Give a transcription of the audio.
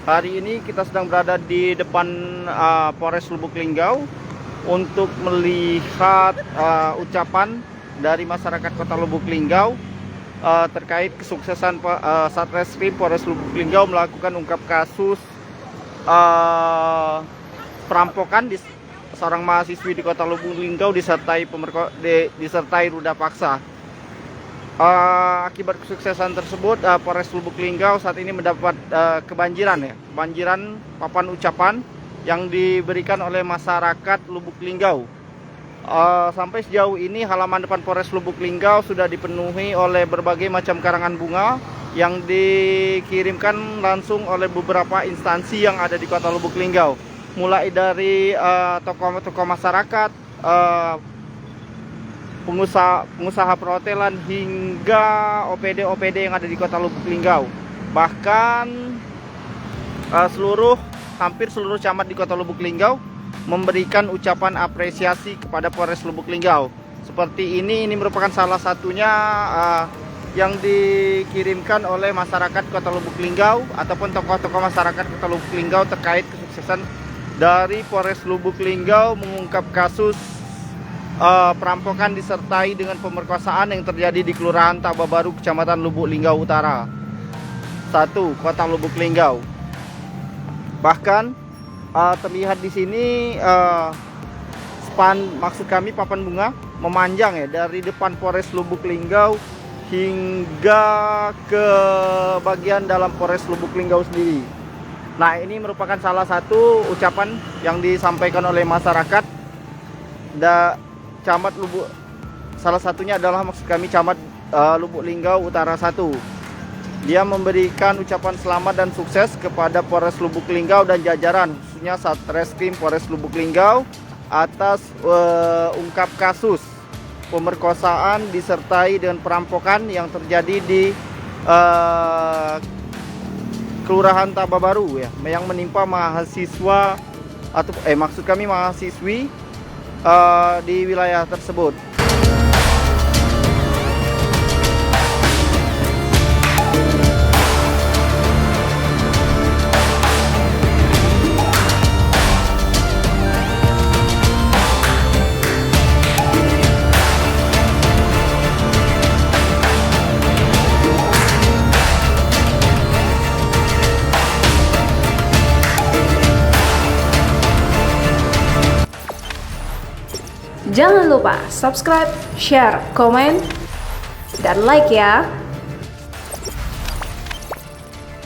Hari ini kita sedang berada di depan Polres Lubuk Linggau untuk melihat ucapan dari masyarakat Kota Lubuk Linggau terkait kesuksesan Satreskrim Polres Lubuk Linggau melakukan ungkap kasus perampokan di seorang mahasiswi di Kota Lubuk Linggau disertai ruda paksa. Akibat kesuksesan tersebut, Polres Lubuk Linggau saat ini mendapat kebanjiran papan ucapan yang diberikan oleh masyarakat Lubuk Linggau. Sampai sejauh ini halaman depan Polres Lubuk Linggau sudah dipenuhi oleh berbagai macam karangan bunga yang dikirimkan langsung oleh beberapa instansi yang ada di Kota Lubuk Linggau, mulai dari tokoh-tokoh masyarakat, pengusaha perhotelan hingga OPD yang ada di Kota Lubuk Linggau. Bahkan hampir seluruh camat di Kota Lubuk Linggau memberikan ucapan apresiasi kepada Polres Lubuk Linggau. Seperti ini merupakan salah satunya yang dikirimkan oleh masyarakat Kota Lubuk Linggau ataupun tokoh-tokoh masyarakat Kota Lubuk Linggau terkait kesuksesan dari Polres Lubuk Linggau mengungkap kasus perampokan disertai dengan pemerkosaan yang terjadi di Kelurahan Tababaru, Kecamatan Lubuk Linggau Utara 1, Kota Lubuk Linggau. Bahkan terlihat di sini papan bunga memanjang dari depan Polres Lubuk Linggau hingga ke bagian dalam Polres Lubuk Linggau sendiri. Nah, ini merupakan salah satu ucapan yang disampaikan oleh masyarakat Camat Lubuk. Salah satunya adalah Camat Lubuk Linggau Utara 1. Dia memberikan ucapan selamat dan sukses kepada Polres Lubuk Linggau dan jajaran, khususnya Satreskrim Polres Lubuk Linggau atas ungkap kasus pemerkosaan disertai dengan perampokan yang terjadi di Kelurahan Tababaru yang menimpa mahasiswa atau mahasiswi di wilayah tersebut. Jangan lupa subscribe, share, komen, dan like ya.